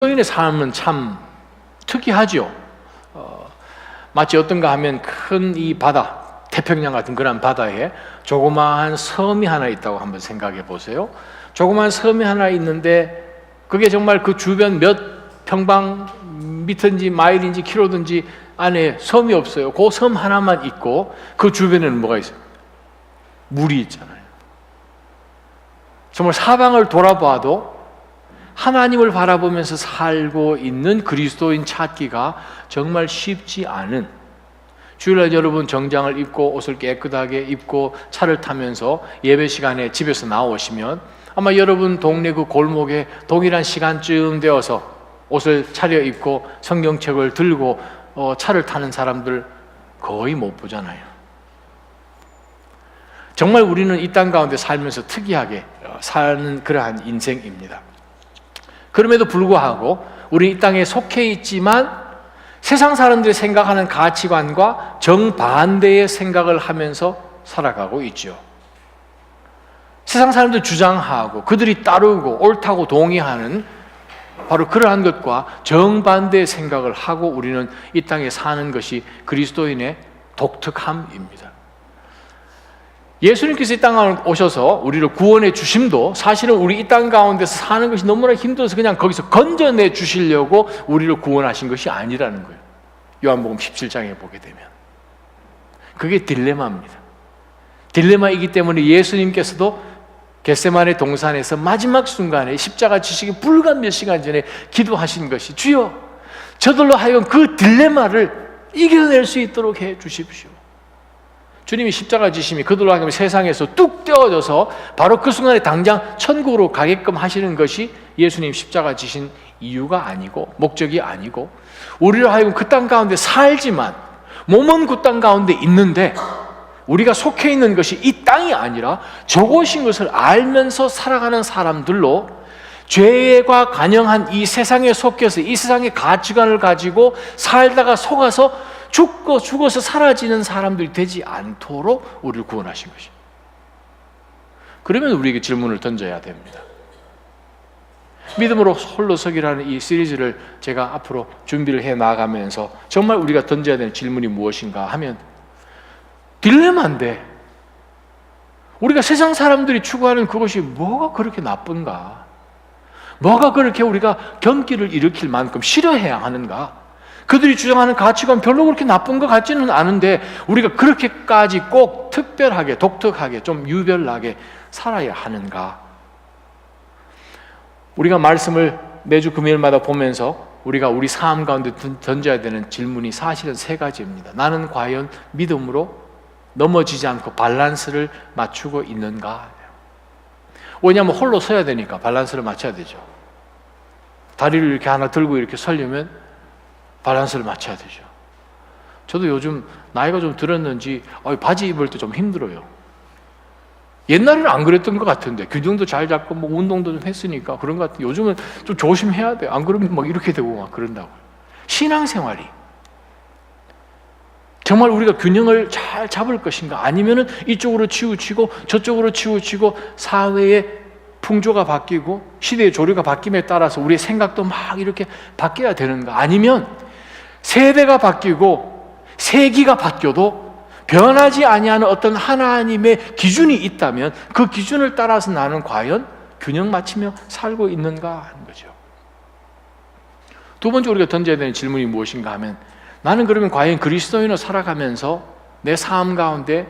그리스도인의 삶은 참 특이하죠. 마치 어떤가 하면 큰 이 바다, 태평양 같은 그런 바다에 조그마한 섬이 하나 있다고 한번 생각해 보세요. 조그마한 섬이 하나 있는데 그게 정말 그 주변 몇 평방 미터인지 마일인지 킬로든지 안에 섬이 없어요. 그 섬 하나만 있고 그 주변에는 뭐가 있어요? 물이 있잖아요. 정말 사방을 돌아봐도 하나님을 바라보면서 살고 있는 그리스도인 찾기가 정말 쉽지 않은, 주일날 여러분 정장을 입고 옷을 깨끗하게 입고 차를 타면서 예배 시간에 집에서 나오시면 아마 여러분 동네 그 골목에 동일한 시간쯤 되어서 옷을 차려입고 성경책을 들고 차를 타는 사람들 거의 못 보잖아요. 정말 우리는 이 땅 가운데 살면서 특이하게 사는 그러한 인생입니다. 그럼에도 불구하고 우리 이 땅에 속해 있지만 세상 사람들이 생각하는 가치관과 정반대의 생각을 하면서 살아가고 있죠. 세상 사람들 주장하고 그들이 따르고 옳다고 동의하는 바로 그러한 것과 정반대의 생각을 하고 우리는 이 땅에 사는 것이 그리스도인의 독특함입니다. 예수님께서 이 땅에 오셔서 우리를 구원해 주심도 사실은 우리 이 땅 가운데서 사는 것이 너무나 힘들어서 그냥 거기서 건져내 주시려고 우리를 구원하신 것이 아니라는 거예요. 요한복음 17장에 보게 되면 그게 딜레마입니다. 딜레마이기 때문에 예수님께서도 겟세마네 동산에서 마지막 순간에 십자가 지시기 불과 몇 시간 전에 기도하신 것이 주여 저들로 하여금 그 딜레마를 이겨낼 수 있도록 해 주십시오. 주님이 십자가 지심이 그들로 하여금 세상에서 뚝 떼어져서 바로 그 순간에 당장 천국으로 가게끔 하시는 것이 예수님 십자가 지신 이유가 아니고 목적이 아니고 우리로 하여금 그 땅 가운데 살지만 몸은 그 땅 가운데 있는데 우리가 속해 있는 것이 이 땅이 아니라 저곳인 것을 알면서 살아가는 사람들로 죄가 관영한 이 세상에 속해서 이 세상의 가치관을 가지고 살다가 속아서 죽어서 사라지는 사람들이 되지 않도록 우리를 구원하신 것입니다. 그러면 우리에게 질문을 던져야 됩니다. 믿음으로 홀로 서기라는 이 시리즈를 제가 앞으로 준비를 해 나가면서 정말 우리가 던져야 되는 질문이 무엇인가 하면 딜레마인데 우리가 세상 사람들이 추구하는 그것이 뭐가 그렇게 나쁜가? 뭐가 그렇게 우리가 경기를 일으킬 만큼 싫어해야 하는가? 그들이 주장하는 가치관 별로 그렇게 나쁜 것 같지는 않은데 우리가 그렇게까지 꼭 특별하게 독특하게 좀 유별나게 살아야 하는가? 우리가 말씀을 매주 금요일마다 보면서 우리가 우리 삶 가운데 던져야 되는 질문이 사실은 세 가지입니다. 나는 과연 믿음으로 넘어지지 않고 밸런스를 맞추고 있는가? 왜냐하면 홀로 서야 되니까 밸런스를 맞춰야 되죠. 다리를 이렇게 하나 들고 이렇게 서려면 밸런스를 맞춰야 되죠. 저도 요즘 나이가 좀 들었는지 바지 입을 때 좀 힘들어요. 옛날에는 안 그랬던 것 같은데 균형도 잘 잡고 뭐 운동도 좀 했으니까 그런 것 같은데 요즘은 좀 조심해야 돼요. 안 그러면 막 이렇게 되고 막 그런다고요. 신앙생활이 정말 우리가 균형을 잘 잡을 것인가 아니면은 이쪽으로 치우치고 저쪽으로 치우치고 사회의 풍조가 바뀌고 시대의 조류가 바뀜에 따라서 우리의 생각도 막 이렇게 바뀌어야 되는가 아니면 세대가 바뀌고 세기가 바뀌어도 변하지 아니하는 어떤 하나님의 기준이 있다면 그 기준을 따라서 나는 과연 균형 맞추며 살고 있는가 하는 거죠. 두 번째 우리가 던져야 되는 질문이 무엇인가 하면 나는 그러면 과연 그리스도인으로 살아가면서 내 삶 가운데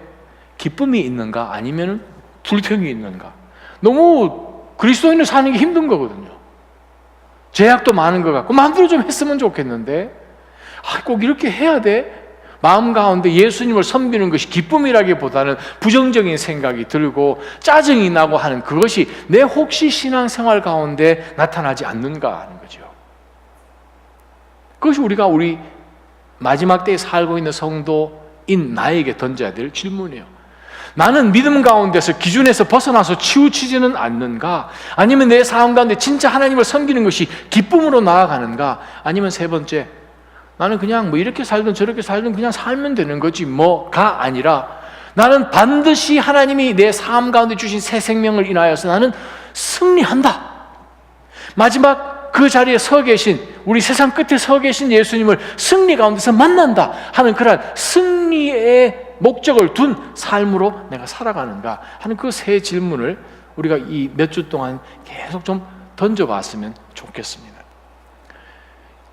기쁨이 있는가 아니면 불평이 있는가? 너무 그리스도인으로 사는 게 힘든 거거든요. 제약도 많은 것 같고 마음대로 좀 했으면 좋겠는데 꼭 이렇게 해야 돼? 마음 가운데 예수님을 섬기는 것이 기쁨이라기보다는 부정적인 생각이 들고 짜증이 나고 하는 그것이 내 혹시 신앙생활 가운데 나타나지 않는가 하는 거죠. 그것이 우리 마지막 때에 살고 있는 성도인 나에게 던져야 될 질문이에요. 나는 믿음 가운데서 기준에서 벗어나서 치우치지는 않는가? 아니면 내 삶 가운데 진짜 하나님을 섬기는 것이 기쁨으로 나아가는가? 아니면 세 번째, 나는 그냥 뭐 이렇게 살든 저렇게 살든 그냥 살면 되는 거지 뭐가 아니라 나는 반드시 하나님이 내 삶 가운데 주신 새 생명을 인하여서 나는 승리한다. 마지막 그 자리에 서 계신, 우리 세상 끝에 서 계신 예수님을 승리 가운데서 만난다 하는 그런 승리의 목적을 둔 삶으로 내가 살아가는가 하는 그 세 질문을 우리가 이 몇 주 동안 계속 좀 던져봤으면 좋겠습니다.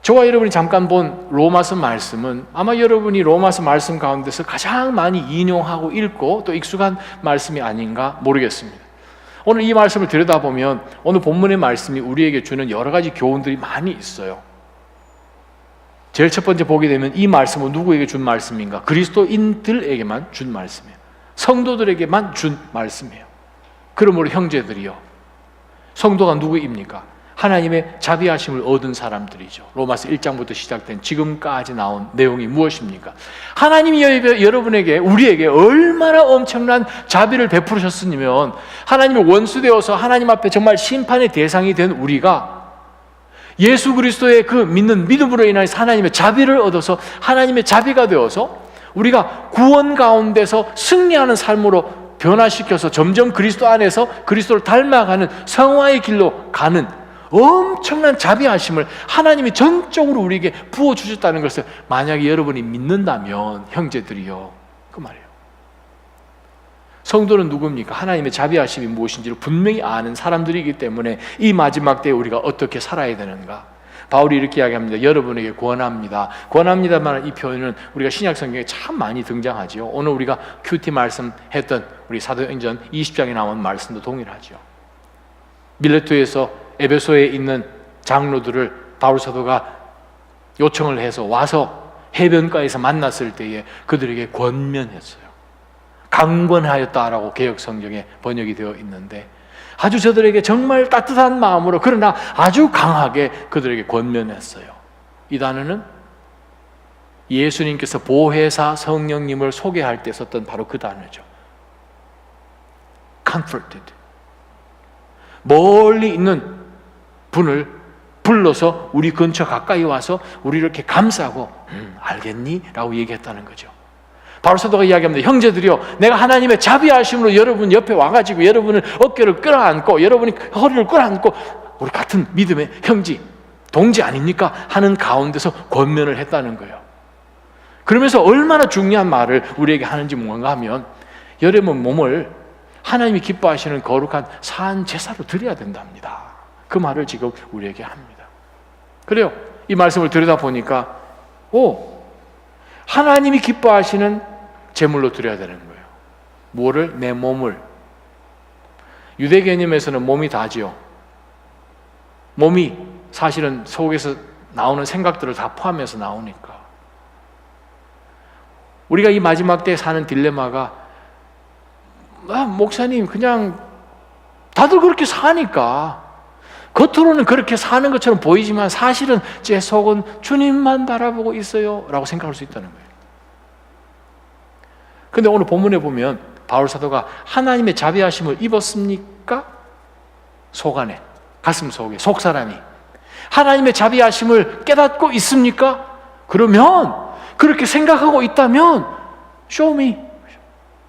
저와 여러분이 잠깐 본 로마서 말씀은 아마 여러분이 로마서 말씀 가운데서 가장 많이 인용하고 읽고 또 익숙한 말씀이 아닌가 모르겠습니다. 오늘 이 말씀을 들여다보면 오늘 본문의 말씀이 우리에게 주는 여러 가지 교훈들이 많이 있어요. 제일 첫 번째 보게 되면 이 말씀은 누구에게 준 말씀인가? 그리스도인들에게만 준 말씀이에요. 성도들에게만 준 말씀이에요. 그러므로 형제들이요, 성도가 누구입니까? 하나님의 자비하심을 얻은 사람들이죠. 로마서 1장부터 시작된 지금까지 나온 내용이 무엇입니까? 하나님이 여러분에게, 우리에게 얼마나 엄청난 자비를 베푸셨으면 하나님의 원수되어서 하나님 앞에 정말 심판의 대상이 된 우리가 예수 그리스도의 그 믿는 믿음으로 인하여서 하나님의 자비를 얻어서 하나님의 자비가 되어서 우리가 구원 가운데서 승리하는 삶으로 변화시켜서 점점 그리스도 안에서 그리스도를 닮아가는 성화의 길로 가는 엄청난 자비하심을 하나님이 전적으로 우리에게 부어주셨다는 것을 만약에 여러분이 믿는다면 형제들이요, 그 말이에요. 성도는 누굽니까? 하나님의 자비하심이 무엇인지를 분명히 아는 사람들이기 때문에 이 마지막 때에 우리가 어떻게 살아야 되는가? 바울이 이렇게 이야기합니다. 여러분에게 권합니다. 권합니다만 이 표현은 우리가 신약 성경에 참 많이 등장하죠. 오늘 우리가 큐티 말씀했던 우리 사도행전 20장에 나온 말씀도 동일하죠. 밀레토에서 에베소에 있는 장로들을 바울 사도가 요청을 해서 와서 해변가에서 만났을 때에 그들에게 권면했어요. 강권하였다라고 개역 성경에 번역이 되어 있는데 아주 저들에게 정말 따뜻한 마음으로, 그러나 아주 강하게 그들에게 권면했어요. 이 단어는 예수님께서 보혜사 성령님을 소개할 때 썼던 바로 그 단어죠. comforted. 멀리 있는 분을 불러서 우리 근처 가까이 와서 우리 이렇게 감싸고 알겠니? 라고 얘기했다는 거죠. 바울 사도가 이야기합니다. 형제들이요, 내가 하나님의 자비하심으로 여러분 옆에 와가지고 여러분을 어깨를 끌어안고 여러분이 허리를 끌어안고 우리 같은 믿음의 형제, 동지 아닙니까? 하는 가운데서 권면을 했다는 거예요. 그러면서 얼마나 중요한 말을 우리에게 하는지 뭔가 하면 여러분 몸을 하나님이 기뻐하시는 거룩한 산 제사로 드려야 된답니다. 그 말을 지금 우리에게 합니다. 그래요. 이 말씀을 들여다보니까 하나님이 기뻐하시는 제물로 드려야 되는 거예요. 뭐를? 내 몸을. 유대 개념에서는 몸이 다지요. 몸이 사실은 속에서 나오는 생각들을 다 포함해서 나오니까. 우리가 이 마지막 때에 사는 딜레마가 목사님 그냥 다들 그렇게 사니까 겉으로는 그렇게 사는 것처럼 보이지만 사실은 제 속은 주님만 바라보고 있어요 라고 생각할 수 있다는 거예요. 근데 오늘 본문에 보면 바울 사도가 하나님의 자비하심을 입었습니까? 속 안에, 가슴 속에, 속 사람이 하나님의 자비하심을 깨닫고 있습니까? 그러면, 그렇게 생각하고 있다면 show me.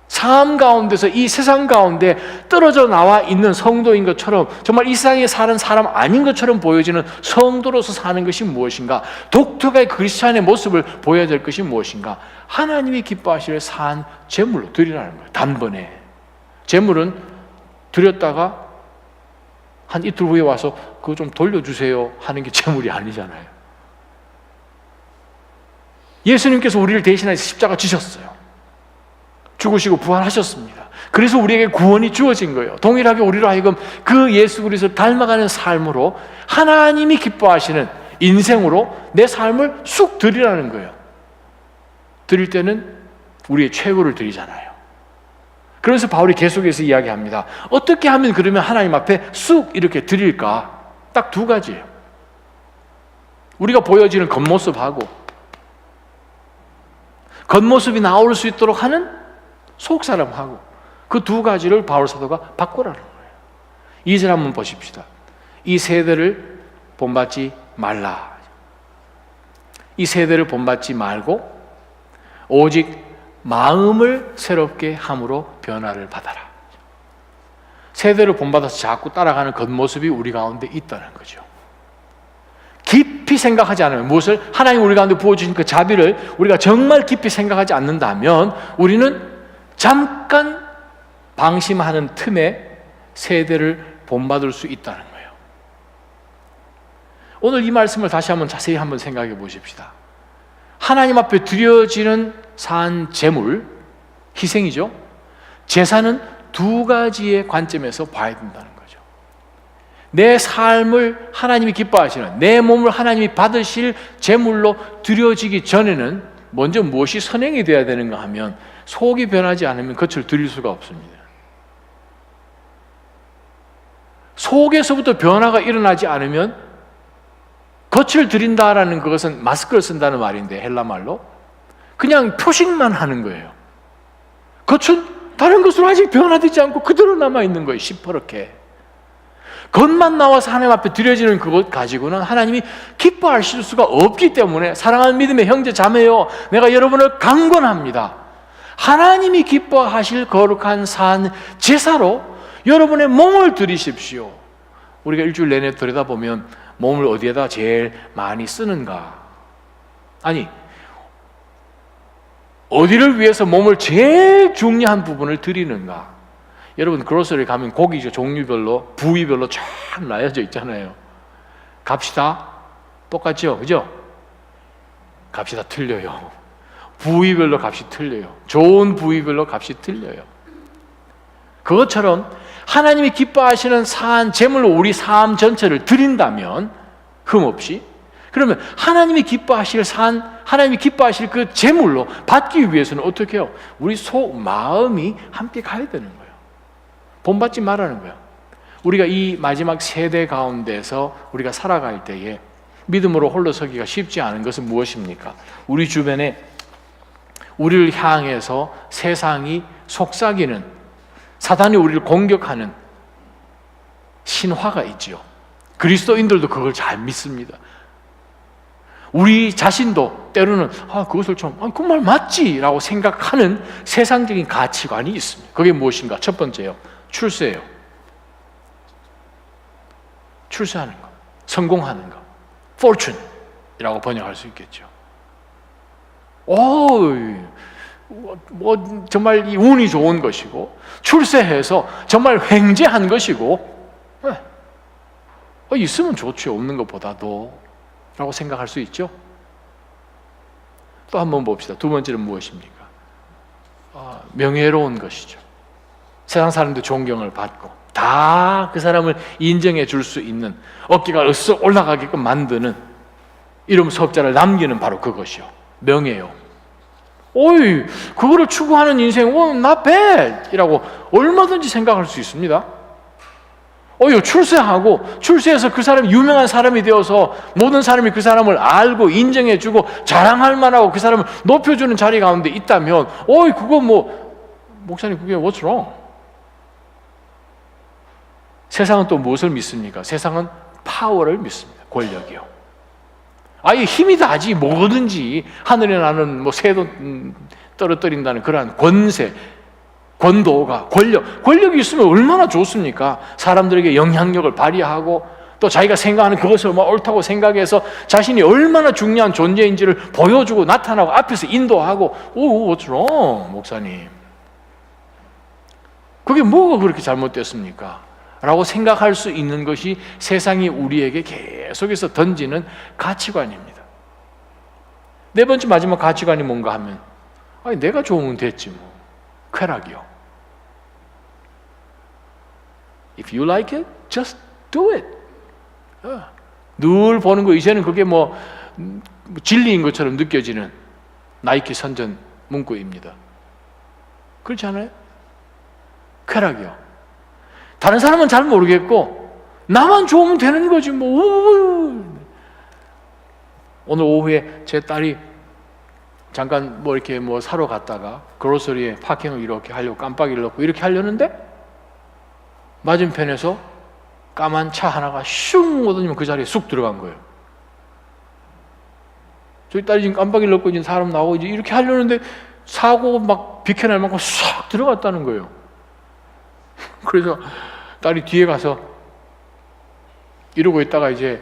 삶 가운데서 이 세상 가운데 떨어져 나와 있는 성도인 것처럼 정말 이 세상에 사는 사람 아닌 것처럼 보여지는 성도로서 사는 것이 무엇인가? 독특한 그리스도인의 모습을 보여야 될 것이 무엇인가? 하나님이 기뻐하실 산 제물로 드리라는 거예요. 단번에. 제물은 드렸다가 한 이틀 후에 와서 그거 좀 돌려주세요 하는 게 제물이 아니잖아요. 예수님께서 우리를 대신해서 십자가 지셨어요. 죽으시고 부활하셨습니다. 그래서 우리에게 구원이 주어진 거예요. 동일하게 우리로 하여금 그 예수 그리스도를 닮아가는 삶으로 하나님이 기뻐하시는 인생으로 내 삶을 쑥 드리라는 거예요. 드릴 때는 우리의 최고를 드리잖아요. 그래서 바울이 계속해서 이야기합니다. 어떻게 하면 그러면 하나님 앞에 쑥 이렇게 드릴까? 딱 두 가지예요. 우리가 보여지는 겉모습하고 겉모습이 나올 수 있도록 하는 속사람하고 그 두 가지를 바울 사도가 바꾸라는 거예요. 2절 한번 보십시다. 이 세대를 본받지 말라. 이 세대를 본받지 말고 오직 마음을 새롭게 함으로 변화를 받아라. 세대를 본받아서 자꾸 따라가는 겉모습이 우리 가운데 있다는 거죠. 깊이 생각하지 않으면, 무엇을? 하나님 우리 가운데 부어주신 그 자비를 우리가 정말 깊이 생각하지 않는다면 우리는 잠깐 방심하는 틈에 세대를 본받을 수 있다는 거예요. 오늘 이 말씀을 다시 한번 자세히 한번 생각해 보십시다. 하나님 앞에 드려지는 산 제물, 희생이죠. 제사는 두 가지의 관점에서 봐야 된다는 거죠. 내 삶을 하나님이 기뻐하시는, 내 몸을 하나님이 받으실 제물로 드려지기 전에는 먼저 무엇이 선행이 되어야 되는가 하면 속이 변하지 않으면 겉을 드릴 수가 없습니다. 속에서부터 변화가 일어나지 않으면 겉을 드린다라는 그것은 마스크를 쓴다는 말인데, 헬라 말로 그냥 표식만 하는 거예요. 겉은 다른 것으로 아직 변화되지 않고 그대로 남아있는 거예요. 시퍼렇게 겉만 나와서 하나님 앞에 드려지는 그것 가지고는 하나님이 기뻐하실 수가 없기 때문에, 사랑하는 믿음의 형제 자매요, 내가 여러분을 강권합니다. 하나님이 기뻐하실 거룩한 산 제사로 여러분의 몸을 드리십시오. 우리가 일주일 내내 들여다보면 몸을 어디에다 제일 많이 쓰는가? 아니, 어디를 위해서 몸을 제일 중요한 부분을 드리는가? 여러분 그로서리 가면 고기 종류별로, 부위별로 쫙 나열져 있잖아요. 값이다 똑같죠? 그죠? 값이 다 틀려요. 부위별로 값이 틀려요. 좋은 부위별로 값이 틀려요. 그것처럼 하나님이 기뻐하시는 산 제물로 우리 삶 전체를 드린다면, 흠없이, 그러면 하나님이 기뻐하실 하나님이 기뻐하실 그 제물로 받기 위해서는 어떻게 해요? 우리 속, 마음이 함께 가야 되는 거예요. 본받지 말라는 거예요. 우리가 이 마지막 세대 가운데서 우리가 살아갈 때에 믿음으로 홀로 서기가 쉽지 않은 것은 무엇입니까? 우리 주변에 우리를 향해서 세상이 속삭이는, 사단이 우리를 공격하는 신화가 있지요. 그리스도인들도 그걸 잘 믿습니다. 우리 자신도 때로는 그것을 그 말 맞지? 라고 생각하는 세상적인 가치관이 있습니다. 그게 무엇인가? 첫 번째요, 출세예요. 출세하는 것, 성공하는 것, fortune이라고 번역할 수 있겠죠. 정말 이 운이 좋은 것이고, 출세해서 정말 횡재한 것이고, 있으면 좋죠. 없는 것보다도 라고 생각할 수 있죠. 또 한번 봅시다. 두 번째는 무엇입니까? 명예로운 것이죠. 세상 사람들 존경을 받고 다 그 사람을 인정해 줄 수 있는, 어깨가 으쓱 올라가게끔 만드는, 이름 석자를 남기는 바로 그것이요, 명예요. 그거를 추구하는 인생, not bad 이라고 얼마든지 생각할 수 있습니다. 출세하고, 출세해서 그 사람이 유명한 사람이 되어서 모든 사람이 그 사람을 알고 인정해주고 자랑할 만하고 그 사람을 높여주는 자리 가운데 있다면, 그거 목사님 그게 what's wrong? 세상은 또 무엇을 믿습니까? 세상은 파워를 믿습니다. 권력이요. 아예 힘이 다지, 뭐든지 하늘에 나는 새도 떨어뜨린다는 그러한 권세, 권도가, 권력이 있으면 얼마나 좋습니까? 사람들에게 영향력을 발휘하고 또 자기가 생각하는 그것을 옳다고 생각해서 자신이 얼마나 중요한 존재인지를 보여주고 나타나고 앞에서 인도하고, what's wrong, 목사님? 그게 뭐가 그렇게 잘못됐습니까? 라고 생각할 수 있는 것이 세상이 우리에게 계속해서 던지는 가치관입니다. 네 번째 마지막 가치관이 뭔가 하면, 내가 좋으면 됐지 뭐. 쾌락이요. If you like it, just do it. 늘 보는 거, 이제는 그게 진리인 것처럼 느껴지는 나이키 선전 문구입니다. 그렇지 않아요? 쾌락이요. 다른 사람은 잘 모르겠고 나만 좋으면 되는 거지 뭐. 오늘 오후에 제 딸이 잠깐 이렇게 사러 갔다가 그로서리에 파킹을 이렇게 하려고 깜빡이를 넣고 이렇게 하려는데, 맞은편에서 까만 차 하나가 슝 오더니 그 자리에 쑥 들어간 거예요. 저희 딸이 지금 깜빡이를 넣고 이제 사람 나오고 이제 이렇게 하려는데 사고 비켜낼 만큼 싹 들어갔다는 거예요. 그래서 딸이 뒤에 가서 이러고 있다가 이제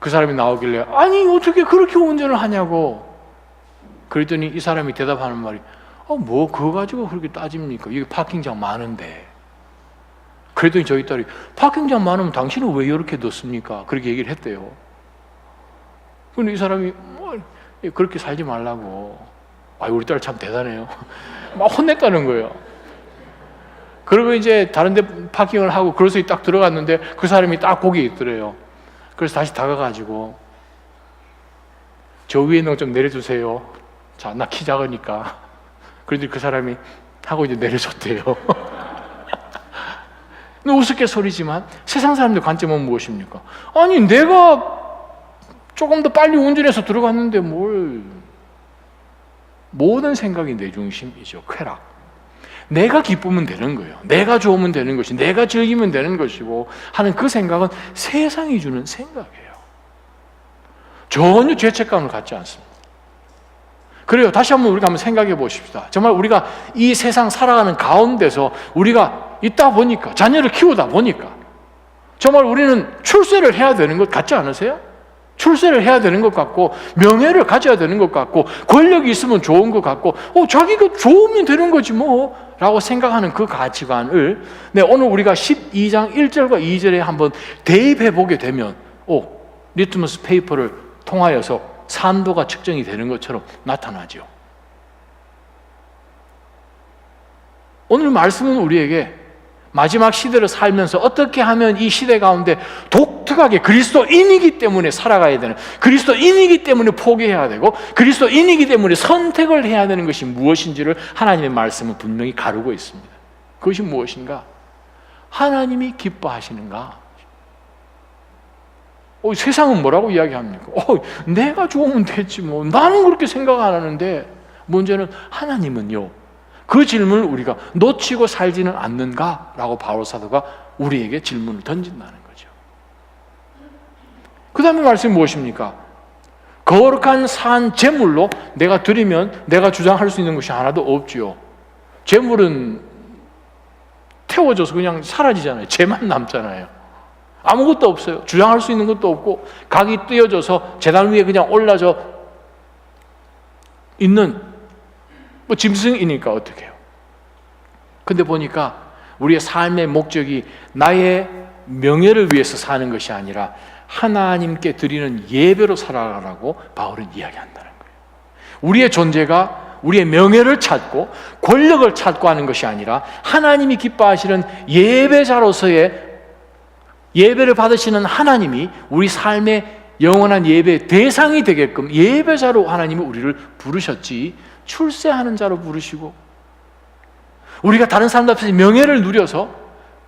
그 사람이 나오길래 아니 어떻게 그렇게 운전을 하냐고. 그랬더니 이 사람이 대답하는 말이 뭐 그거 가지고 그렇게 따집니까? 여기 파킹장 많은데. 그랬더니 저희 딸이 파킹장 많으면 당신은 왜 이렇게 넣습니까? 그렇게 얘기를 했대요. 근데 이 사람이 그렇게 살지 말라고. 우리 딸 참 대단해요. 막 혼냈다는 거예요. 그리고 이제 다른 데 파킹을 하고 그래서 딱 들어갔는데 그 사람이 딱 거기에 있더래요. 그래서 다시 다가가지고 저 위에 있는 거 좀 내려주세요. 자, 나 키 작으니까. 그랬더니 그 사람이 하고 이제 내려줬대요. 우스갯소리지만 세상 사람들 관점은 무엇입니까? 아니 내가 조금 더 빨리 운전해서 들어갔는데 뭘. 모든 생각이 내 중심이죠. 쾌락. 내가 기쁘면 되는 거예요. 내가 좋으면 되는 것이, 내가 즐기면 되는 것이고 하는 그 생각은 세상이 주는 생각이에요. 전혀 죄책감을 갖지 않습니다. 그래요. 다시 한번 우리가 한번 생각해 보십시다. 정말 우리가 이 세상 살아가는 가운데서 우리가 있다 보니까, 자녀를 키우다 보니까 정말 우리는 출세를 해야 되는 것 같지 않으세요? 출세를 해야 되는 것 같고 명예를 가져야 되는 것 같고 권력이 있으면 좋은 것 같고 자기가 좋으면 되는 거지 뭐 라고 생각하는 그 가치관을 오늘 우리가 12장 1절과 2절에 한번 대입해 보게 되면 리트머스 페이퍼를 통하여서 산도가 측정이 되는 것처럼 나타나죠. 오늘 말씀은 우리에게 마지막 시대를 살면서 어떻게 하면 이 시대 가운데 독특하게 그리스도인이기 때문에 살아가야 되는, 그리스도인이기 때문에 포기해야 되고 그리스도인이기 때문에 선택을 해야 되는 것이 무엇인지를 하나님의 말씀은 분명히 가르고 있습니다. 그것이 무엇인가? 하나님이 기뻐하시는가? 세상은 뭐라고 이야기합니까? 내가 좋으면 됐지 뭐. 나는 그렇게 생각 안 하는데. 문제는 하나님은요, 그 질문을 우리가 놓치고 살지는 않는가라고 바울 사도가 우리에게 질문을 던진다는 거죠. 그 다음에 말씀이 무엇입니까? 거룩한 산 제물로 내가 드리면 내가 주장할 수 있는 것이 하나도 없지요. 제물은 태워져서 그냥 사라지잖아요. 죄만 남잖아요. 아무것도 없어요. 주장할 수 있는 것도 없고 각이 띄어져서 제단 위에 그냥 올라져 있는 짐승이니까 어떻게 해요? 근데 보니까 우리의 삶의 목적이 나의 명예를 위해서 사는 것이 아니라 하나님께 드리는 예배로 살아가라고 바울은 이야기한다는 거예요. 우리의 존재가 우리의 명예를 찾고 권력을 찾고 하는 것이 아니라 하나님이 기뻐하시는 예배자로서의 예배를 받으시는 하나님이 우리 삶의 영원한 예배의 대상이 되게끔 예배자로 하나님이 우리를 부르셨지 출세하는 자로 부르시고 우리가 다른 사람들 앞에서 명예를 누려서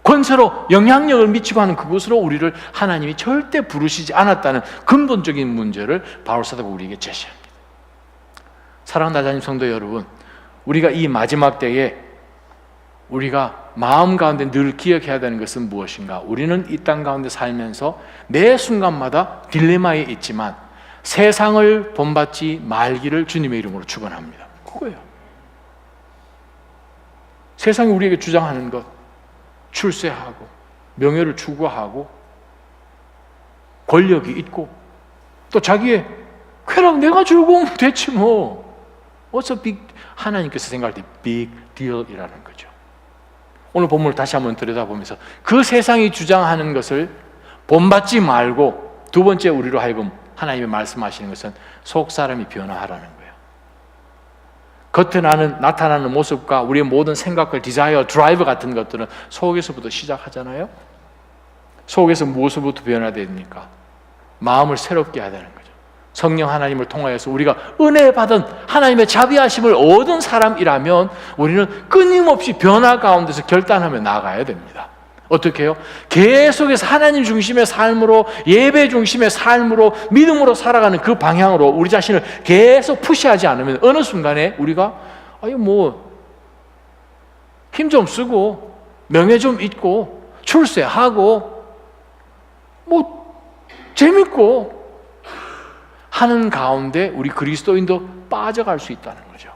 권세로 영향력을 미치고 하는 그곳으로 우리를 하나님이 절대 부르시지 않았다는 근본적인 문제를 바울 사도가 우리에게 제시합니다. 사랑하는 나자님 성도 여러분, 우리가 이 마지막 때에 우리가 마음 가운데 늘 기억해야 되는 것은 무엇인가? 우리는 이 땅 가운데 살면서 매 순간마다 딜레마에 있지만 세상을 본받지 말기를 주님의 이름으로 축원합니다. 그거예요. 세상이 우리에게 주장하는 것, 출세하고 명예를 추구하고 권력이 있고 또 자기의 쾌락 내가 즐거우면 됐지 뭐. What's a big, 하나님께서 생각할 때 big deal이라는 거죠. 오늘 본문을 다시 한번 들여다보면서 그 세상이 주장하는 것을 본받지 말고 두 번째 우리로 하여금 하나님이 말씀하시는 것은 속 사람이 변화하라는 거예요. 겉에 나타나는 모습과 우리의 모든 생각과 디자이어, 드라이브 같은 것들은 속에서부터 시작하잖아요. 속에서 무엇으로부터 변화됩니까? 마음을 새롭게 해야 되는 거죠. 성령 하나님을 통하여서 우리가 은혜 받은 하나님의 자비하심을 얻은 사람이라면 우리는 끊임없이 변화 가운데서 결단하며 나아가야 됩니다. 어떻게 해요? 계속해서 하나님 중심의 삶으로, 예배 중심의 삶으로, 믿음으로 살아가는 그 방향으로 우리 자신을 계속 푸시하지 않으면 어느 순간에 우리가 힘 좀 쓰고 명예 좀 있고 출세하고 재밌고 하는 가운데 우리 그리스도인도 빠져갈 수 있다는 거죠.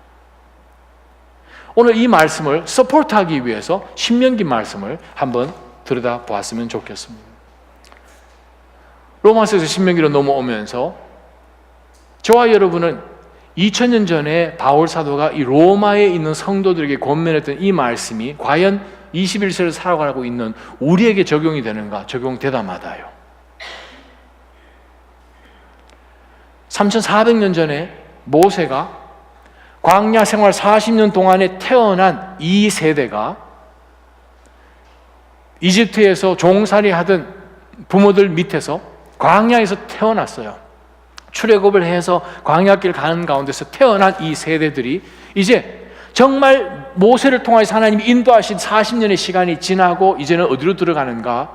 오늘 이 말씀을 서포트하기 위해서 신명기 말씀을 한번 들여다보았으면 좋겠습니다. 로마서에서 신명기로 넘어오면서 저와 여러분은 2000년 전에 바울 사도가 이 로마에 있는 성도들에게 권면했던 이 말씀이 과연 21세를 살아가고 있는 우리에게 적용이 되는가? 적용되다마다요. 3400년 전에 모세가 광야 생활 40년 동안에 태어난 이 세대가 이집트에서 종살이 하던 부모들 밑에서 광야에서 태어났어요. 출애굽을 해서 광야길 가는 가운데서 태어난 이 세대들이 이제 정말 모세를 통해서 하나님이 인도하신 40년의 시간이 지나고 이제는 어디로 들어가는가?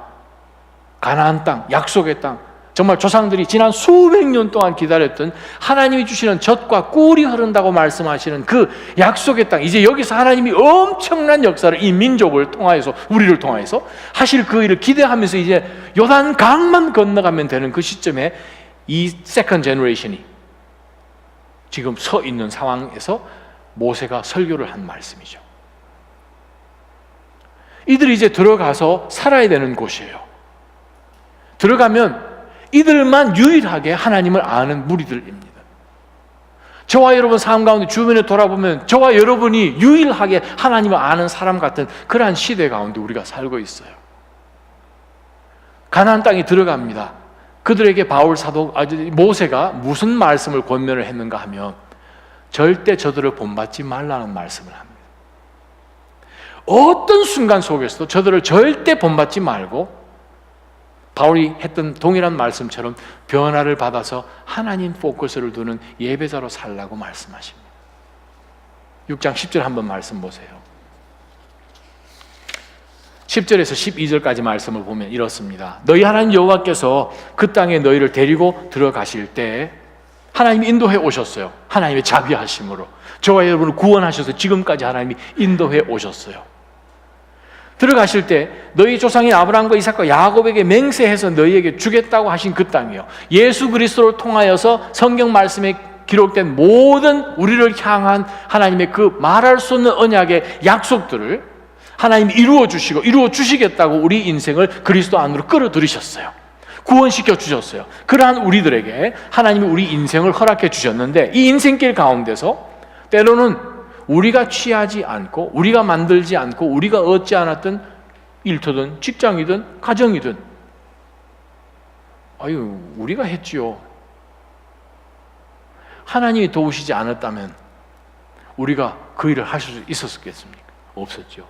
가나안 땅, 약속의 땅, 정말 조상들이 지난 수백 년 동안 기다렸던 하나님이 주시는 젖과 꿀이 흐른다고 말씀하시는 그 약속의 땅, 이제 여기서 하나님이 엄청난 역사를 이 민족을 통하여서, 우리를 통하여서 하실 그 일을 기대하면서 이제 요단 강만 건너가면 되는 그 시점에 이 세컨드 제너레이션이 지금 서 있는 상황에서 모세가 설교를 한 말씀이죠. 이들이 이제 들어가서 살아야 되는 곳이에요. 들어가면 이들만 유일하게 하나님을 아는 무리들입니다. 저와 여러분 삶 가운데 주변에 돌아보면 저와 여러분이 유일하게 하나님을 아는 사람 같은 그러한 시대 가운데 우리가 살고 있어요. 가나안 땅에 들어갑니다. 그들에게 바울 사도, 모세가 무슨 말씀을 권면을 했는가 하면 절대 저들을 본받지 말라는 말씀을 합니다. 어떤 순간 속에서도 저들을 절대 본받지 말고 바울이 했던 동일한 말씀처럼 변화를 받아서 하나님 포커스를 두는 예배자로 살라고 말씀하십니다. 6장 10절 한번 말씀 보세요. 10절에서 12절까지 말씀을 보면 이렇습니다. 너희 하나님 여호와께서 그 땅에 너희를 데리고 들어가실 때 하나님이 인도해 오셨어요. 하나님의 자비하심으로 저와 여러분을 구원하셔서 지금까지 하나님이 인도해 오셨어요. 들어가실 때 너희 조상인 아브라함과 이삭과 야곱에게 맹세해서 너희에게 주겠다고 하신 그 땅이요, 예수 그리스도를 통하여서 성경 말씀에 기록된 모든 우리를 향한 하나님의 그 말할 수 없는 언약의 약속들을 하나님이 이루어 주시고 이루어 주시겠다고 우리 인생을 그리스도 안으로 끌어들이셨어요. 구원시켜 주셨어요. 그러한 우리들에게 하나님이 우리 인생을 허락해 주셨는데, 이 인생길 가운데서 때로는 우리가 취하지 않고 우리가 만들지 않고 우리가 얻지 않았던 일터든 직장이든 가정이든 우리가 했지요. 하나님이 도우시지 않았다면 우리가 그 일을 하실 수 있었겠습니까? 없었죠.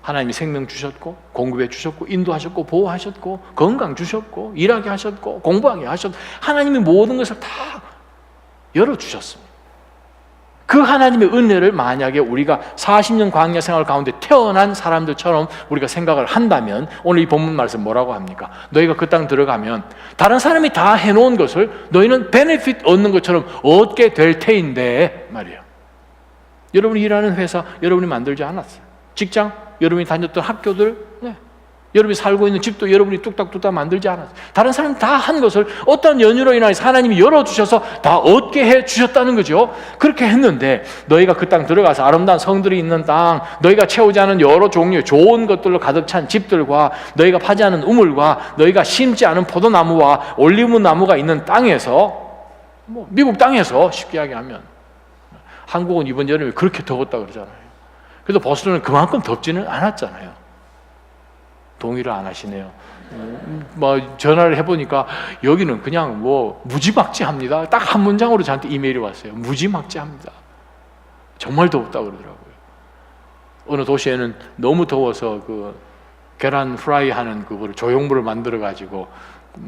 하나님이 생명 주셨고 공급해 주셨고 인도하셨고 보호하셨고 건강 주셨고 일하게 하셨고 공부하게 하셨고 하나님이 모든 것을 다 열어주셨습니다. 그 하나님의 은혜를 만약에 우리가 40년 광야 생활 가운데 태어난 사람들처럼 우리가 생각을 한다면 오늘 이 본문 말씀 뭐라고 합니까? 너희가 그 땅 들어가면 다른 사람이 다 해놓은 것을 너희는 베네핏 얻는 것처럼 얻게 될 테인데 말이에요. 여러분이 일하는 회사 여러분이 만들지 않았어요. 직장 여러분이 다녔던 학교들, 여러분이 살고 있는 집도 여러분이 뚝딱뚝딱 만들지 않았어요. 다른 사람 다 한 것을 어떤 연유로 인해서 하나님이 열어주셔서 다 얻게 해주셨다는 거죠. 그렇게 했는데 너희가 그 땅 들어가서 아름다운 성들이 있는 땅, 너희가 채우지 않은 여러 종류의 좋은 것들로 가득 찬 집들과 너희가 파지 않은 우물과 너희가 심지 않은 포도나무와 올리브 나무가 있는 땅에서, 미국 땅에서 쉽게 이야기하면, 한국은 이번 여름에 그렇게 더웠다 그러잖아요. 그래도 보스턴은 그만큼 덥지는 않았잖아요. 동의를 안 하시네요. 전화를 해보니까 여기는 그냥 무지막지합니다. 딱 한 문장으로 저한테 이메일이 왔어요. 무지막지합니다. 정말 덥다 그러더라고요. 어느 도시에는 너무 더워서 그 계란 프라이 하는 그거를 조형물을 만들어 가지고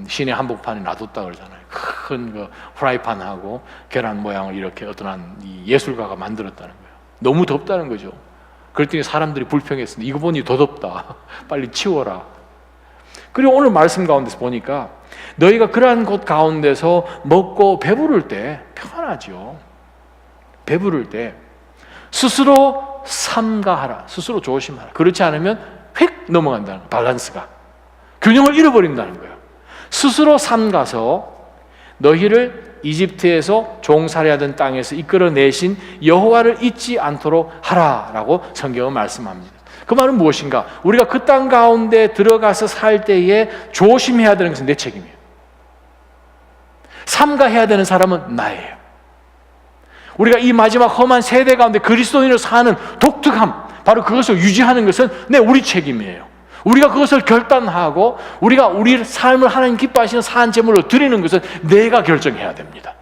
시내 한복판에 놔뒀다 그러잖아요. 큰 그 프라이팬하고 계란 모양을 이렇게 어떤 한 예술가가 만들었다는 거예요. 너무 덥다는 거죠. 그랬더니 사람들이 불평했습니다. 이거 보니 더 덥다. 빨리 치워라. 그리고 오늘 말씀 가운데서 보니까 너희가 그러한 곳 가운데서 먹고 배부를 때 편하죠. 배부를 때 스스로 삼가하라. 스스로 조심하라. 그렇지 않으면 휙 넘어간다는 거예요. 밸런스가. 균형을 잃어버린다는 거예요. 스스로 삼가서 너희를 이집트에서 종살이하던 땅에서 이끌어내신 여호와를 잊지 않도록 하라라고 성경은 말씀합니다. 그 말은 무엇인가? 우리가 그 땅 가운데 들어가서 살 때에 조심해야 되는 것은 내 책임이에요. 삼가해야 되는 사람은 나예요. 우리가 이 마지막 험한 세대 가운데 그리스도인으로 사는 독특함, 바로 그것을 유지하는 것은 우리 책임이에요. 우리가 그것을 결단하고 우리가 우리 삶을 하나님 기뻐하시는 사한 제물로 드리는 것은 내가 결정해야 됩니다.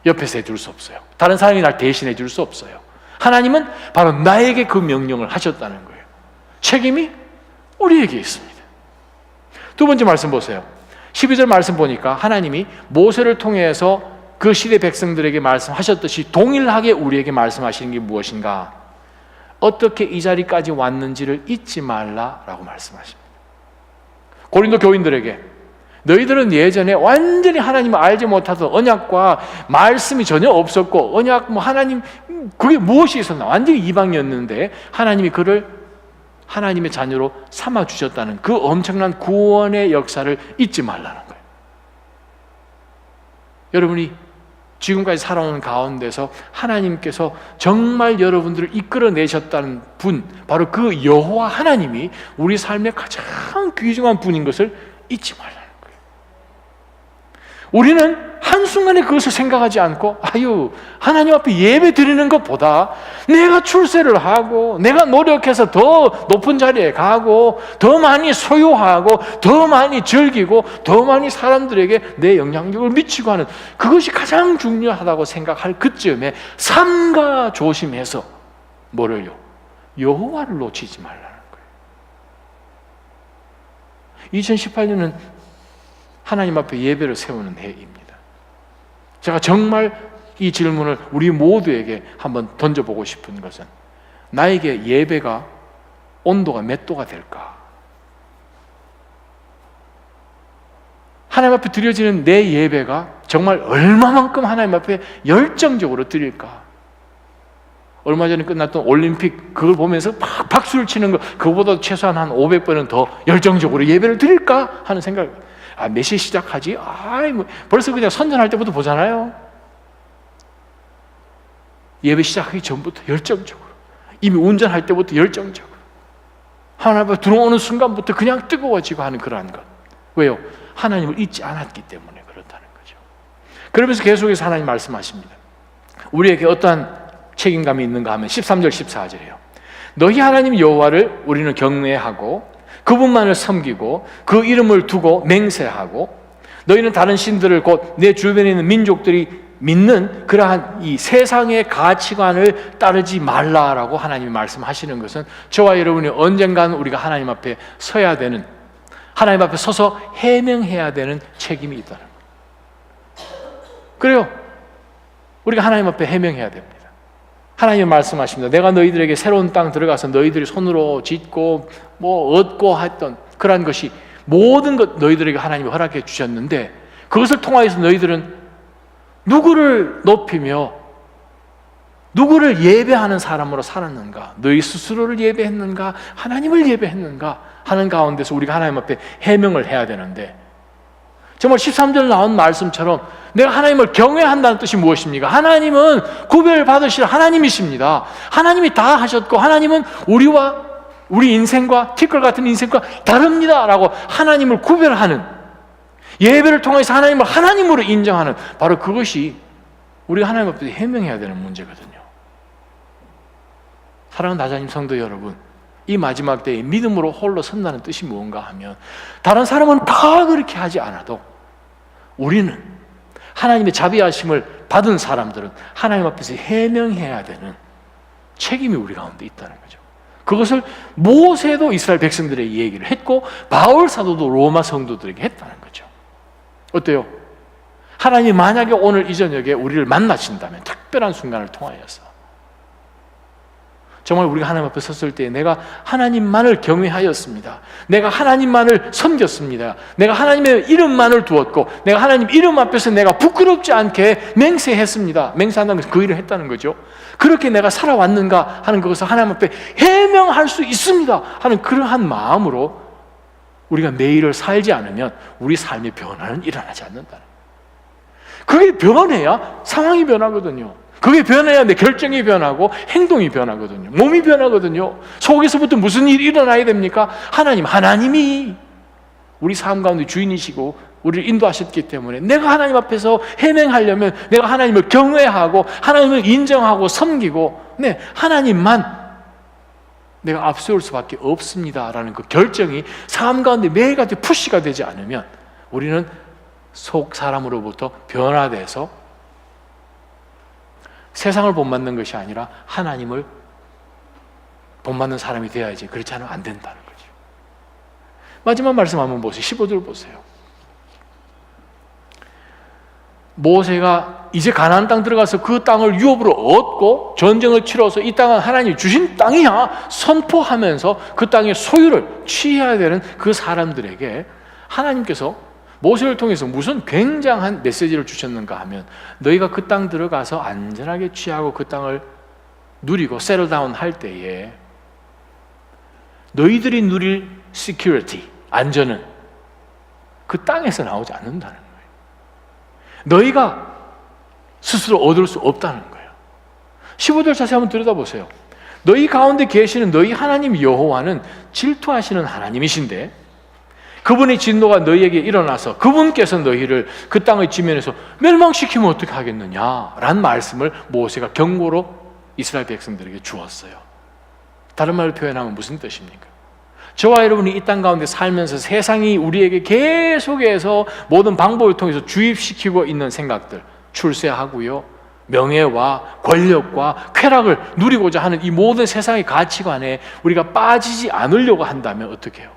옆에서 해줄 수 없어요. 다른 사람이 날 대신해 줄 수 없어요. 하나님은 바로 나에게 그 명령을 하셨다는 거예요. 책임이 우리에게 있습니다. 두 번째 말씀 보세요. 12절 말씀 보니까 하나님이 모세를 통해서 그 시대 백성들에게 말씀하셨듯이 동일하게 우리에게 말씀하시는 게 무엇인가? 어떻게 이 자리까지 왔는지를 잊지 말라라고 말씀하십니다. 고린도 교인들에게 너희들은 예전에 완전히 하나님을 알지 못하던 언약과 말씀이 전혀 없었고 언약 하나님 그게 무엇이 있었나 완전히 이방이었는데 하나님이 그를 하나님의 자녀로 삼아 주셨다는 그 엄청난 구원의 역사를 잊지 말라는 거예요. 여러분이 지금까지 살아오는 가운데서 하나님께서 정말 여러분들을 이끌어내셨다는 분, 바로 그 여호와 하나님이 우리 삶의 가장 귀중한 분인 것을 잊지 말라는 거예요. 우리는 한순간에 그것을 생각하지 않고 하나님 앞에 예배 드리는 것보다 내가 출세를 하고 내가 노력해서 더 높은 자리에 가고 더 많이 소유하고 더 많이 즐기고 더 많이 사람들에게 내 영향력을 미치고 하는 그것이 가장 중요하다고 생각할 그쯤에 삼가 조심해서 뭐를요? 여호와를 놓치지 말라는 거예요. 2018년은 하나님 앞에 예배를 세우는 해입니다. 제가 정말 이 질문을 우리 모두에게 한번 던져보고 싶은 것은 나에게 예배가 온도가 몇 도가 될까? 하나님 앞에 드려지는 내 예배가 정말 얼마만큼 하나님 앞에 열정적으로 드릴까? 얼마 전에 끝났던 올림픽 그걸 보면서 막 박수를 치는 거 그거보다 최소한 한 500번은 더 열정적으로 예배를 드릴까? 하는 생각. 몇 시에 시작하지? 벌써 그냥 선전할 때부터 보잖아요. 예배 시작하기 전부터 열정적으로, 이미 운전할 때부터 열정적으로, 하나님 앞에 들어오는 순간부터 그냥 뜨거워지고 하는 그러한 것. 왜요? 하나님을 잊지 않았기 때문에 그렇다는 거죠. 그러면서 계속해서 하나님 말씀하십니다. 우리에게 어떠한 책임감이 있는가 하면 13절 14절이에요. 너희 하나님 여호와를 우리는 경외하고 그분만을 섬기고 그 이름을 두고 맹세하고 너희는 다른 신들을 곧 내 주변에 있는 민족들이 믿는 그러한 이 세상의 가치관을 따르지 말라라고 하나님이 말씀하시는 것은 저와 여러분이 언젠가는 우리가 하나님 앞에 서야 되는, 하나님 앞에 서서 해명해야 되는 책임이 있다는 거예요. 그래요. 우리가 하나님 앞에 해명해야 됩니다. 하나님이 말씀하십니다. 내가 너희들에게 새로운 땅 들어가서 너희들이 손으로 짓고 얻고 했던 그러한 것이 모든 것 너희들에게 하나님이 허락해 주셨는데 그것을 통하여서 너희들은 누구를 높이며 누구를 예배하는 사람으로 살았는가? 너희 스스로를 예배했는가? 하나님을 예배했는가? 하는 가운데서 우리가 하나님 앞에 해명을 해야 되는데 정말 13절 나온 말씀처럼 내가 하나님을 경외한다는 뜻이 무엇입니까? 하나님은 구별받으실 하나님이십니다. 하나님이 다 하셨고 하나님은 우리 인생과 티끌 같은 인생과 다릅니다 라고 하나님을 구별하는, 예배를 통해서 하나님을 하나님으로 인정하는 바로 그것이 우리가 하나님 앞에 해명해야 되는 문제거든요. 사랑하는 나자님 성도 여러분, 이 마지막 때에 믿음으로 홀로 선다는 뜻이 무언가 하면 다른 사람은 다 그렇게 하지 않아도 우리는 하나님의 자비하심을 받은 사람들은 하나님 앞에서 해명해야 되는 책임이 우리 가운데 있다는 거죠. 그것을 모세도 이스라엘 백성들에게 얘기를 했고 바울 사도도 로마 성도들에게 했다는 거죠. 어때요? 하나님이 만약에 오늘 이 저녁에 우리를 만나신다면 특별한 순간을 통하여서 정말 우리가 하나님 앞에 섰을 때 내가 하나님만을 경외하였습니다. 내가 하나님만을 섬겼습니다. 내가 하나님의 이름만을 두었고 내가 하나님 이름 앞에서 내가 부끄럽지 않게 맹세했습니다. 맹세한다는 것은 그 일을 했다는 거죠. 그렇게 내가 살아왔는가 하는 그것을 하나님 앞에 해명할 수 있습니다 하는 그러한 마음으로 우리가 매일을 살지 않으면 우리 삶의 변화는 일어나지 않는다는 거예요. 그게 변해야 상황이 변하거든요. 그게 변해야 내 결정이 변하고 행동이 변하거든요. 몸이 변하거든요. 속에서부터 무슨 일이 일어나야 됩니까? 하나님이 우리 삶 가운데 주인이시고 우리를 인도하셨기 때문에 내가 하나님 앞에서 해명하려면 내가 하나님을 경외하고 하나님을 인정하고 섬기고 하나님만 내가 앞세울 수밖에 없습니다라는 그 결정이 삶 가운데 매일같이 푸시가 되지 않으면 우리는 속 사람으로부터 변화돼서 세상을 본받는 것이 아니라 하나님을 본받는 사람이 되어야지. 그렇지 않으면 안 된다는 거죠. 마지막 말씀 한번 보세요. 15절 보세요. 모세가 이제 가나안 땅 들어가서 그 땅을 유업으로 얻고 전쟁을 치러서 이 땅은 하나님이 주신 땅이야 선포하면서 그 땅의 소유를 취해야 되는 그 사람들에게 하나님께서 모세를 통해서 무슨 굉장한 메시지를 주셨는가 하면 너희가 그 땅 들어가서 안전하게 취하고 그 땅을 누리고 세틀다운 할 때에 너희들이 누릴 security, 안전은 그 땅에서 나오지 않는다는 거예요. 너희가 스스로 얻을 수 없다는 거예요. 15절 자세히 한번 들여다보세요. 너희 가운데 계시는 너희 하나님 여호와는 질투하시는 하나님이신데 그분의 진노가 너희에게 일어나서 그분께서 너희를 그 땅의 지면에서 멸망시키면 어떻게 하겠느냐라는 말씀을 모세가 경고로 이스라엘 백성들에게 주었어요. 다른 말로 표현하면 무슨 뜻입니까? 저와 여러분이 이 땅 가운데 살면서 세상이 우리에게 계속해서 모든 방법을 통해서 주입시키고 있는 생각들, 출세하고요, 명예와 권력과 쾌락을 누리고자 하는 이 모든 세상의 가치관에 우리가 빠지지 않으려고 한다면 어떻게 해요?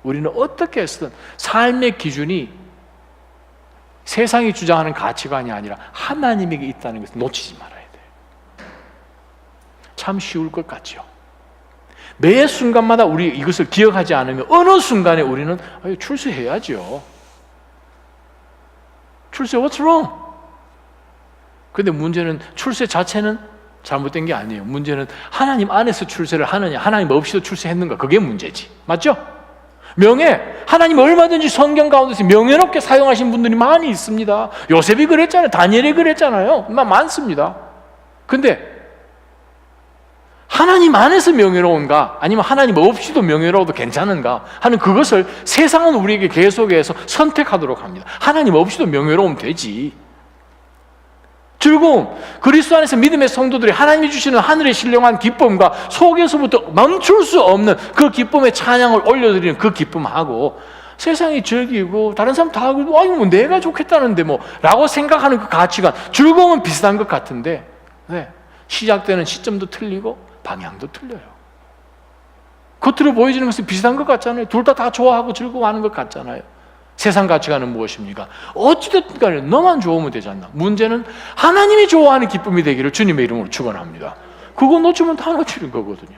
우리는 어떻게 해서든 삶의 기준이 세상이 주장하는 가치관이 아니라 하나님에게 있다는 것을 놓치지 말아야 돼요. 참 쉬울 것 같죠? 매 순간마다 우리 이것을 기억하지 않으면 어느 순간에 우리는 출세해야죠. 출세 what's wrong? 근데 문제는 출세 자체는 잘못된 게 아니에요. 문제는 하나님 안에서 출세를 하느냐 하나님 없이도 출세했는가, 그게 문제지. 맞죠? 명예, 하나님 얼마든지 성경 가운데서 명예롭게 사용하신 분들이 많이 있습니다. 요셉이 그랬잖아요. 다니엘이 그랬잖아요. 많습니다. 근데 하나님 안에서 명예로운가 아니면 하나님 없이도 명예로워도 괜찮은가 하는 그것을 세상은 우리에게 계속해서 선택하도록 합니다. 하나님 없이도 명예로우면 되지. 즐거움, 그리스도 안에서 믿음의 성도들이 하나님이 주시는 하늘의 신령한 기쁨과 속에서부터 멈출 수 없는 그 기쁨의 찬양을 올려드리는 그 기쁨하고 세상이 즐기고 다른 사람 다 하고 뭐 내가 좋겠다는데 뭐 라고 생각하는 그 가치관, 즐거움은 비슷한 것 같은데 시작되는 시점도 틀리고 방향도 틀려요. 겉으로 보여지는 것은 비슷한 것 같잖아요. 둘 다 좋아하고 즐거워하는 것 같잖아요. 세상 가치관은 무엇입니까? 어찌됐든 간에 너만 좋으면 되지 않나. 문제는 하나님이 좋아하는 기쁨이 되기를 주님의 이름으로 축원합니다. 그거 놓치면 다 놓치는 거거든요.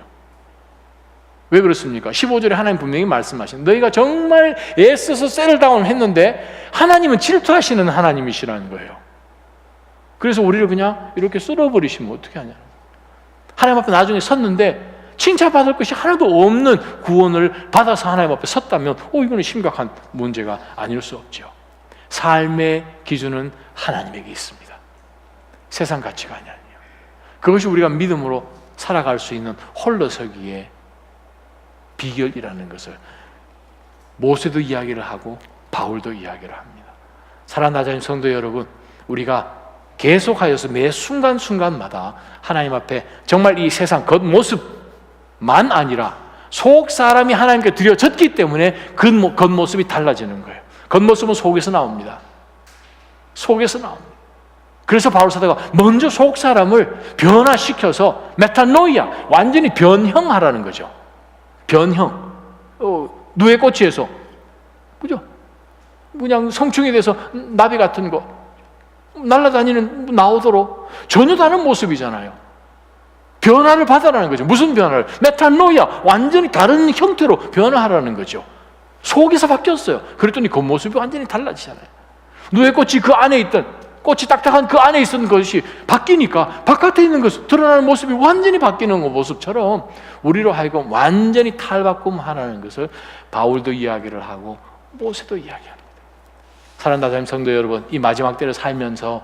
왜 그렇습니까? 15절에 하나님 분명히 말씀하신 너희가 정말 애써서 셀다운 했는데 하나님은 질투하시는 하나님이시라는 거예요. 그래서 우리를 그냥 이렇게 쓸어버리시면 어떻게 하냐. 하나님 앞에 나중에 섰는데 칭찬받을 것이 하나도 없는 구원을 받아서 하나님 앞에 섰다면 이거는 심각한 문제가 아닐 수 없죠. 삶의 기준은 하나님에게 있습니다. 세상 가치관이 아니에요. 그것이 우리가 믿음으로 살아갈 수 있는 홀로서기의 비결이라는 것을 모세도 이야기를 하고 바울도 이야기를 합니다. 사랑하는 성도 여러분, 우리가 계속하여서 매 순간순간마다 하나님 앞에 정말 이 세상 겉모습만 아니라 속 사람이 하나님께 드려졌기 때문에 겉모습이 달라지는 거예요. 겉모습은 속에서 나옵니다. 속에서 나옵니다. 그래서 바울 사도가 먼저 속 사람을 변화시켜서 메타노이아, 완전히 변형하라는 거죠. 변형. 누에 꼬치에서 그죠? 그냥 성충이 돼서 나비 같은 거 날아다니는 나오도록 전혀 다른 모습이잖아요. 변화를 받아라는 거죠. 무슨 변화를? 메타노이아, 완전히 다른 형태로 변화하라는 거죠. 속에서 바뀌었어요. 그랬더니 겉모습이 완전히 달라지잖아요. 누에 꽃이 그 안에 있던 꽃이 딱딱한 그 안에 있었던 것이 바뀌니까 바깥에 있는 것, 드러나는 모습이 완전히 바뀌는 모습처럼 우리로 하여금 완전히 탈바꿈하라는 것을 바울도 이야기를 하고 모세도 이야기합니다. 사랑하는 성도 여러분, 이 마지막 때를 살면서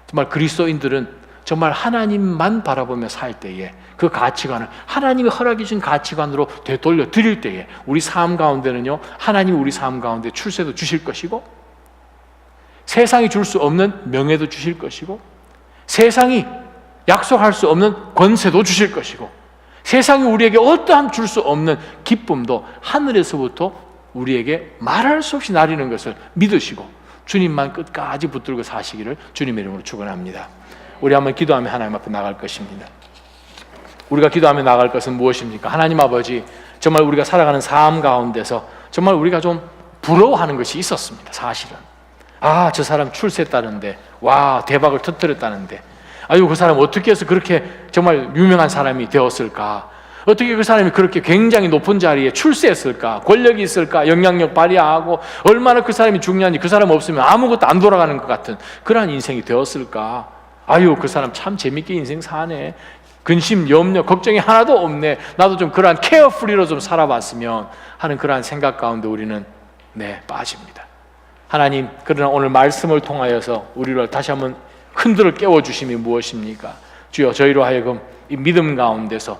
정말 그리스도인들은 정말 하나님만 바라보며 살 때에 그 가치관을 하나님이 허락해 주신 가치관으로 되돌려 드릴 때에 우리 삶 가운데는요, 하나님이 우리 삶 가운데 출세도 주실 것이고 세상이 줄 수 없는 명예도 주실 것이고, 세상이 약속할 수 없는 권세도 주실 것이고, 세상이 우리에게 어떠한 줄 수 없는 기쁨도 하늘에서부터 우리에게 말할 수 없이 나리는 것을 믿으시고 주님만 끝까지 붙들고 사시기를 주님의 이름으로 축원합니다. 우리 한번 기도하며 하나님 앞에 나갈 것입니다. 우리가 기도하며 나갈 것은 무엇입니까? 하나님 아버지, 정말 우리가 살아가는 삶 가운데서 정말 우리가 좀 부러워하는 것이 있었습니다. 사실은 저 사람 출세했다는데, 와, 대박을 터뜨렸다는데, 아유, 그 사람 어떻게 해서 그렇게 정말 유명한 사람이 되었을까? 어떻게 그 사람이 그렇게 굉장히 높은 자리에 출세했을까? 권력이 있을까? 영향력 발휘하고 얼마나 그 사람이 중요한지, 그 사람 없으면 아무것도 안 돌아가는 것 같은 그러한 인생이 되었을까? 아유, 그 사람 참 재밌게 인생 사네. 근심, 염려, 걱정이 하나도 없네. 나도 좀 그러한 케어프리로 좀 살아봤으면 하는 그러한 생각 가운데 우리는 빠집니다. 하나님, 그러나 오늘 말씀을 통하여서 우리를 다시 한번 흔들어 깨워주심이 무엇입니까? 주여, 저희로 하여금 이 믿음 가운데서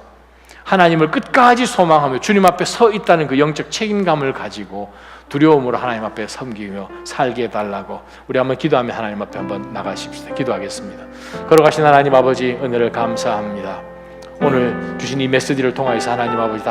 하나님을 끝까지 소망하며 주님 앞에 서 있다는 그 영적 책임감을 가지고 두려움으로 하나님 앞에 섬기며 살게 해달라고 우리 한번 기도하며 하나님 앞에 한번 나가십시다. 기도하겠습니다. 걸어가신 하나님 아버지, 은혜를 감사합니다. 오늘 주신 이 메시지를 통하여서 하나님 아버지 다시